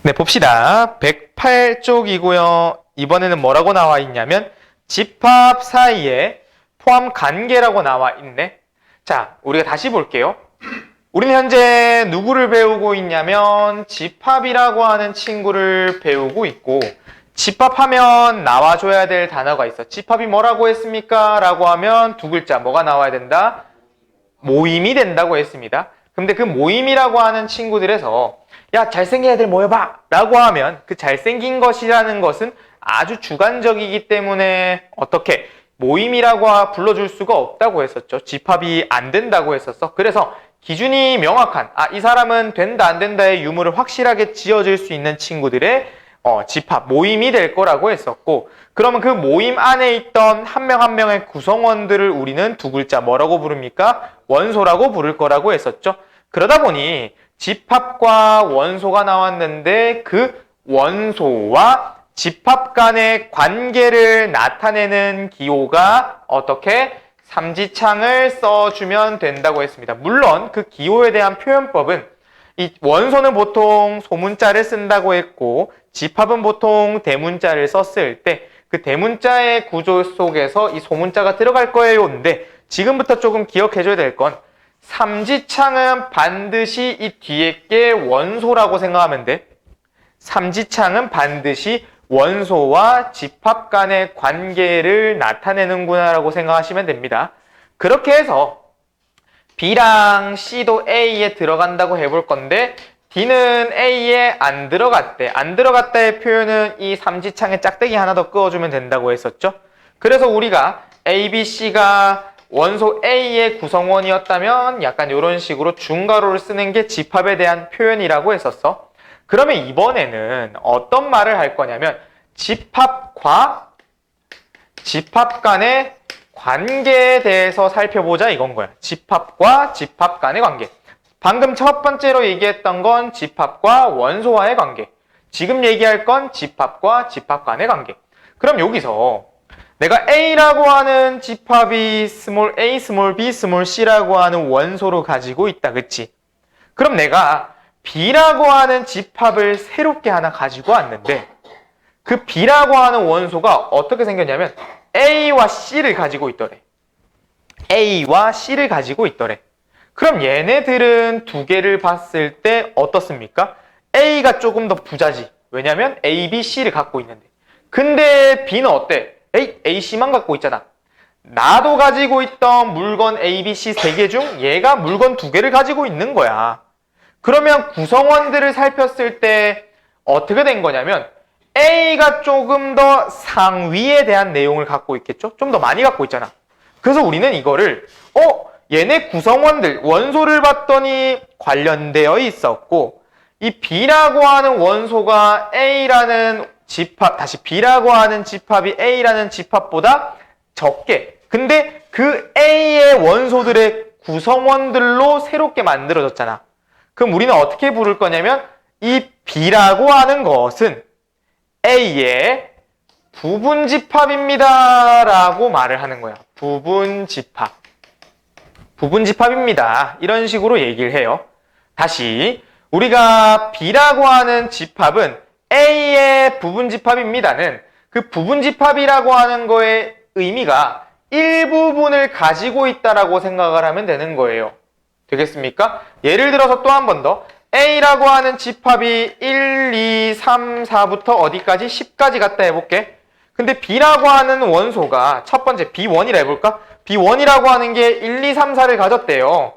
네, 봅시다. 108쪽이고요. 이번에는 뭐라고 나와 있냐면 집합 사이에 포함 관계라고 나와 있네. 자, 우리가 다시 볼게요. 우리는 현재 누구를 배우고 있냐면 집합이라고 하는 친구를 배우고 있고, 집합하면 나와줘야 될 단어가 있어. 집합이 뭐라고 했습니까? 라고 하면 두 글자 뭐가 나와야 된다? 모임이 된다고 했습니다. 근데 그 모임이라고 하는 친구들에서 야, 잘생긴 애들 모여봐! 라고 하면 그 잘생긴 것이라는 것은 아주 주관적이기 때문에 어떻게 모임이라고 불러줄 수가 없다고 했었죠. 집합이 안 된다고 했었어. 그래서 기준이 명확한, 이 사람은 된다 안 된다의 유무를 확실하게 지어줄 수 있는 친구들의 집합, 모임이 될 거라고 했었고, 그러면 그 모임 안에 있던 한 명 한 명의 구성원들을 우리는 두 글자 뭐라고 부릅니까? 원소라고 부를 거라고 했었죠. 그러다 보니 집합과 원소가 나왔는데 그 원소와 집합 간의 관계를 나타내는 기호가 어떻게? 삼지창을 써주면 된다고 했습니다. 물론 그 기호에 대한 표현법은 이 원소는 보통 소문자를 쓴다고 했고 집합은 보통 대문자를 썼을 때 그 대문자의 구조 속에서 이 소문자가 들어갈 거예요. 근데 지금부터 조금 기억해줘야 될 건 삼지창은 반드시 이 뒤에 게 원소라고 생각하면 돼. 삼지창은 반드시 원소와 집합 간의 관계를 나타내는구나 라고 생각하시면 됩니다. 그렇게 해서 B랑 C도 A에 들어간다고 해볼 건데 D는 A에 안 들어갔대. 안 들어갔다의 표현은 이 삼지창에 짝대기 하나 더 그어주면 된다고 했었죠. 그래서 우리가 A, B, C가 원소 A의 구성원이었다면 약간 이런 식으로 중괄호를 쓰는 게 집합에 대한 표현이라고 했었어. 그러면 이번에는 어떤 말을 할 거냐면 집합과 집합 간의 관계에 대해서 살펴보자 이건 거야. 집합과 집합 간의 관계. 방금 첫 번째로 얘기했던 건 집합과 원소와의 관계. 지금 얘기할 건 집합과 집합 간의 관계. 그럼 여기서 내가 A라고 하는 집합이 스몰 a, 스몰 b, 스몰 c라고 하는 원소로 가지고 있다. 그치? 그럼 내가 B라고 하는 집합을 새롭게 하나 가지고 왔는데 그 B라고 하는 원소가 어떻게 생겼냐면 A와 C를 가지고 있더래. A와 C를 가지고 있더래. 그럼 얘네들은 두 개를 봤을 때 어떻습니까? A가 조금 더 부자지. 왜냐면 A, B, C를 갖고 있는데. 근데 B는 어때? A, C만 갖고 있잖아. 나도 가지고 있던 물건 A, B, C 세 개 중 얘가 물건 두 개를 가지고 있는 거야. 그러면 구성원들을 살폈을 때 어떻게 된 거냐면 A가 조금 더 상위에 대한 내용을 갖고 있겠죠? 좀 더 많이 갖고 있잖아. 그래서 우리는 이거를 얘네 구성원들 원소를 봤더니 관련되어 있었고 이 B라고 하는 원소가 A라는 집합, 다시 B라고 하는 집합이 A라는 집합보다 적게, 근데 그 A의 원소들의 구성원들로 새롭게 만들어졌잖아. 그럼 우리는 어떻게 부를 거냐면 이 B라고 하는 것은 A의 부분집합입니다 라고 말을 하는 거야. 부분집합. 부분집합입니다. 이런 식으로 얘기를 해요. 다시 우리가 B라고 하는 집합은 A의 부분집합입니다는 그 부분집합이라고 하는 거의 의미가 일부분을 가지고 있다라고 생각을 하면 되는 거예요. 되겠습니까? 예를 들어서 또 한 번 더 A라고 하는 집합이 1, 2, 3, 4부터 어디까지? 10까지 갔다 해볼게. 근데 B라고 하는 원소가 첫 번째 B1이라 해볼까? B1이라고 하는 게 1, 2, 3, 4를 가졌대요.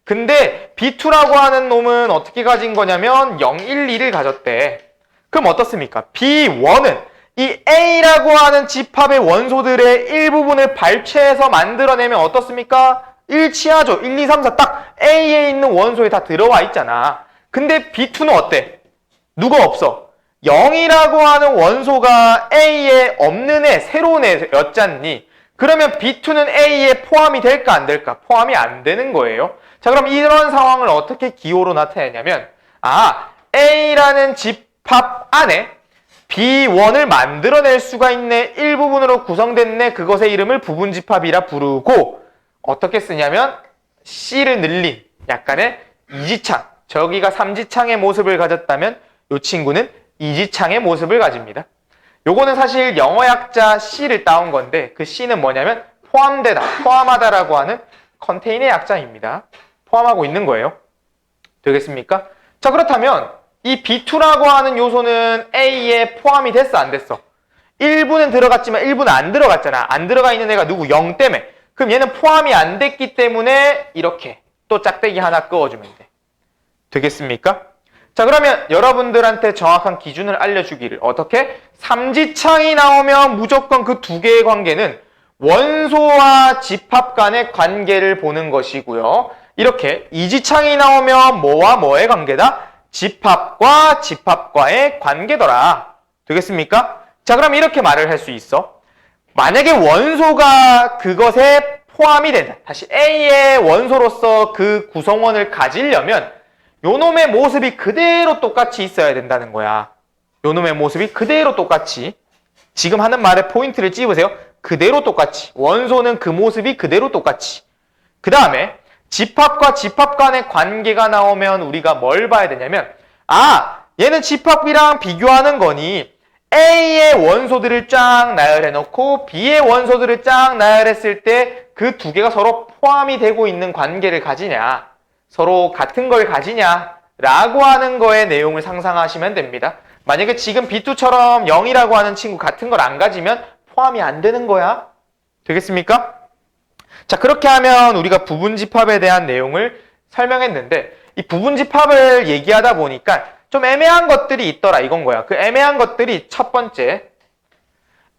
근데 B2라고 하는 놈은 어떻게 가진 거냐면 0, 1, 2를 가졌대. 그럼 어떻습니까? B1은 이 A라고 하는 집합의 원소들의 일부분을 발췌해서 만들어내면 어떻습니까? 일치하죠. 1, 2, 3, 4 딱 A에 있는 원소에 다 들어와 있잖아. 근데 B2는 어때? 누가 없어? 0이라고 하는 원소가 A에 없는 애, 새로운 애였잖니. 그러면 B2는 A에 포함이 될까 안 될까? 포함이 안 되는 거예요. 자, 그럼 이런 상황을 어떻게 기호로 나타내냐면 A라는 집합 안에 B1을 만들어낼 수가 있네. 일부분으로 구성됐네. 그것의 이름을 부분집합이라 부르고 어떻게 쓰냐면 C를 늘린 약간의 이지창, 저기가 삼지창의 모습을 가졌다면 이 친구는 이지창의 모습을 가집니다. 요거는 사실 영어 약자 C를 따온 건데 그 C는 뭐냐면 포함되다, 포함하다라고 하는 컨테인의 약자입니다. 포함하고 있는 거예요. 되겠습니까? 자, 그렇다면 이 B2라고 하는 요소는 A에 포함이 됐어, 안 됐어? 1부는 들어갔지만 1부는 안 들어갔잖아. 안 들어가 있는 애가 누구? 0 때문에. 그럼 얘는 포함이 안 됐기 때문에 이렇게 또 짝대기 하나 그어주면 돼. 되겠습니까? 자, 그러면 여러분들한테 정확한 기준을 알려주기를. 어떻게? 삼지창이 나오면 무조건 그 두 개의 관계는 원소와 집합 간의 관계를 보는 것이고요. 이렇게 이지창이 나오면 뭐와 뭐의 관계다? 집합과 집합과의 관계더라. 되겠습니까? 자, 그럼 이렇게 말을 할 수 있어. 만약에 원소가 그것에 포함이 된다. 다시 A의 원소로서 그 구성원을 가지려면 요놈의 모습이 그대로 똑같이 있어야 된다는 거야. 요놈의 모습이 그대로 똑같이. 지금 하는 말에 포인트를 찝으세요. 그대로 똑같이. 원소는 그 모습이 그대로 똑같이. 그 다음에 집합과 집합 간의 관계가 나오면 우리가 뭘 봐야 되냐면 얘는 집합이랑 비교하는 거니 A의 원소들을 쫙 나열해놓고 B의 원소들을 쫙 나열했을 때 그 두 개가 서로 포함이 되고 있는 관계를 가지냐, 서로 같은 걸 가지냐 라고 하는 거의 내용을 상상하시면 됩니다. 만약에 지금 B2처럼 0이라고 하는 친구 같은 걸 안 가지면 포함이 안 되는 거야. 되겠습니까? 자, 그렇게 하면 우리가 부분집합에 대한 내용을 설명했는데 이 부분집합을 얘기하다 보니까 좀 애매한 것들이 있더라 이건 거야. 그 애매한 것들이 첫 번째,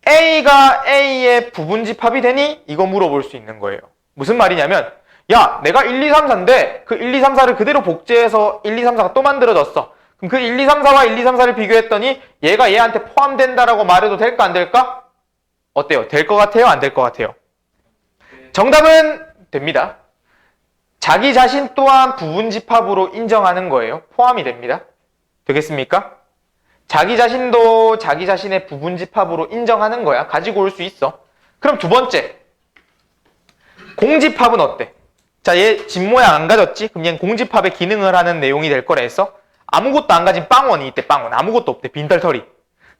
A가 A의 부분집합이 되니? 이거 물어볼 수 있는 거예요. 무슨 말이냐면 야, 내가 1, 2, 3, 4인데 그 1, 2, 3, 4를 그대로 복제해서 1, 2, 3, 4가 또 만들어졌어. 그럼 그 1, 2, 3, 4와 1, 2, 3, 4를 비교했더니 얘가 얘한테 포함된다라고 말해도 될까 안 될까? 어때요? 될 것 같아요? 안 될 것 같아요? 정답은 됩니다. 자기 자신 또한 부분집합으로 인정하는 거예요. 포함이 됩니다. 되겠습니까? 자기 자신도 자기 자신의 부분집합으로 인정하는 거야. 가지고 올 수 있어. 그럼 두 번째, 공집합은 어때? 자, 얘 집 모양 안 가졌지? 그럼 얘는 공집합의 기능을 하는 내용이 될 거라 했어. 아무것도 안 가진 빵원이 있대. 빵원. 아무것도 없대. 빈털터리.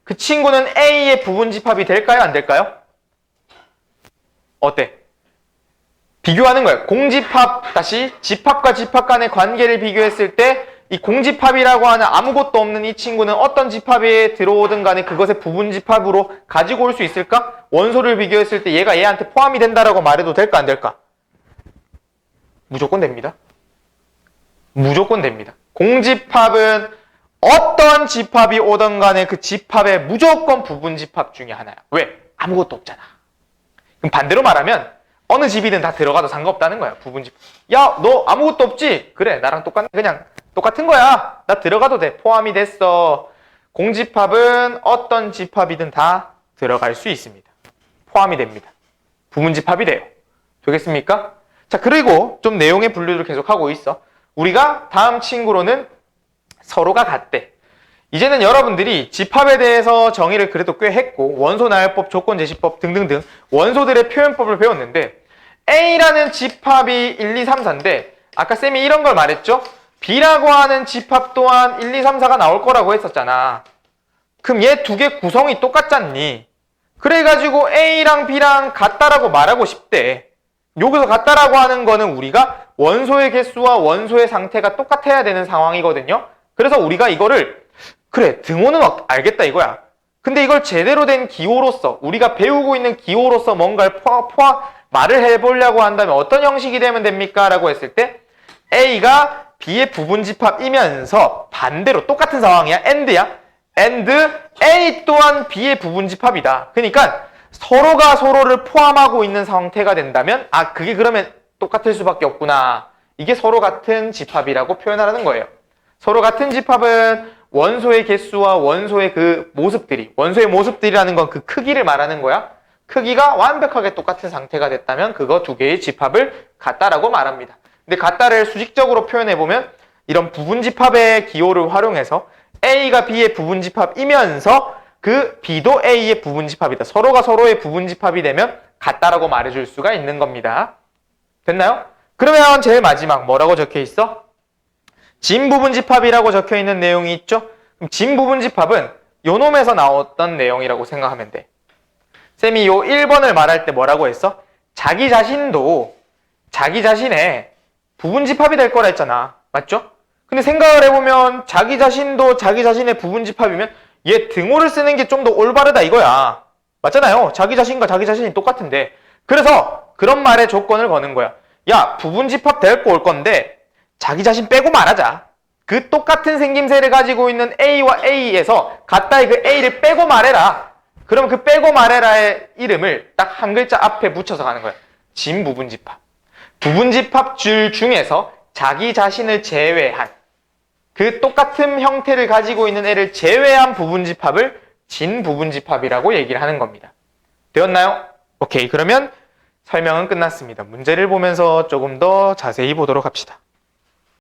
그 친구는 A의 부분집합이 될까요? 안 될까요? 어때? 비교하는 거예요. 공집합 다시 집합과 집합 간의 관계를 비교했을 때 이 공집합이라고 하는 아무것도 없는 이 친구는 어떤 집합에 들어오든 간에 그것의 부분집합으로 가지고 올 수 있을까? 원소를 비교했을 때 얘가 얘한테 포함이 된다라고 말해도 될까 안 될까? 무조건 됩니다. 무조건 됩니다. 공집합은 어떤 집합이 오든 간에 그 집합의 무조건 부분집합 중에 하나야. 왜? 아무것도 없잖아. 그럼 반대로 말하면 어느 집이든 다 들어가도 상관없다는 거야. 부분집합. 야, 너 아무것도 없지? 그래, 나랑 그냥 똑같은 거야. 나 들어가도 돼. 포함이 됐어. 공집합은 어떤 집합이든 다 들어갈 수 있습니다. 포함이 됩니다. 부분집합이 돼요. 되겠습니까? 자, 그리고 좀 내용의 분류를 계속하고 있어. 우리가 다음 친구로는 서로가 같대. 이제는 여러분들이 집합에 대해서 정의를 그래도 꽤 했고 원소 나열법, 조건 제시법 등등등 원소들의 표현법을 배웠는데 A라는 집합이 1, 2, 3, 4인데 아까 쌤이 이런 걸 말했죠? B라고 하는 집합 또한 1, 2, 3, 4가 나올 거라고 했었잖아. 그럼 얘 두 개 구성이 똑같잖니? 그래가지고 A랑 B랑 같다라고 말하고 싶대. 여기서 같다라고 하는 거는 우리가 원소의 개수와 원소의 상태가 똑같아야 되는 상황이거든요. 그래서 우리가 이거를 그래, 등호는 알겠다 이거야. 근데 이걸 제대로 된 기호로서 우리가 배우고 있는 기호로서 뭔가를 말을 해보려고 한다면 어떤 형식이 되면 됩니까? 라고 했을 때 A가 B의 부분집합이면서 반대로 똑같은 상황이야. AND야. AND A 또한 B의 부분집합이다. 그러니까 서로가 서로를 포함하고 있는 상태가 된다면 그게 그러면 똑같을 수밖에 없구나. 이게 서로 같은 집합이라고 표현하는 거예요. 서로 같은 집합은 원소의 개수와 원소의 그 모습들이, 원소의 모습들이라는 건 그 크기를 말하는 거야. 크기가 완벽하게 똑같은 상태가 됐다면 그거 두 개의 집합을 같다라고 말합니다. 근데 같다를 수직적으로 표현해보면 이런 부분집합의 기호를 활용해서 A가 B의 부분집합이면서 그 B도 A의 부분집합이다. 서로가 서로의 부분집합이 되면 같다라고 말해줄 수가 있는 겁니다. 됐나요? 그러면 제일 마지막 뭐라고 적혀 있어? 진부분집합이라고 적혀 있는 내용이 있죠? 그럼 진 부분집합은 요 놈에서 나왔던 내용이라고 생각하면 돼. 쌤이 요 1번을 말할 때 뭐라고 했어? 자기 자신도 자기 자신의 부분집합이 될 거라 했잖아. 맞죠? 근데 생각을 해보면 자기 자신도 자기 자신의 부분집합이면 얘 등호를 쓰는 게 좀 더 올바르다 이거야. 맞잖아요. 자기 자신과 자기 자신이 똑같은데. 그래서 그런 말에 조건을 거는 거야. 야, 부분집합 데리고 올 건데 자기 자신 빼고 말하자. 그 똑같은 생김새를 가지고 있는 A와 A에서 각다의 그 A를 빼고 말해라. 그럼 그 빼고 말해라의 이름을 딱 한 글자 앞에 붙여서 가는 거야. 진부분집합. 부분집합 줄 중에서 자기 자신을 제외한 그 똑같은 형태를 가지고 있는 애를 제외한 부분집합을 진부분집합이라고 얘기를 하는 겁니다. 되었나요? 오케이, 그러면 설명은 끝났습니다. 문제를 보면서 조금 더 자세히 보도록 합시다.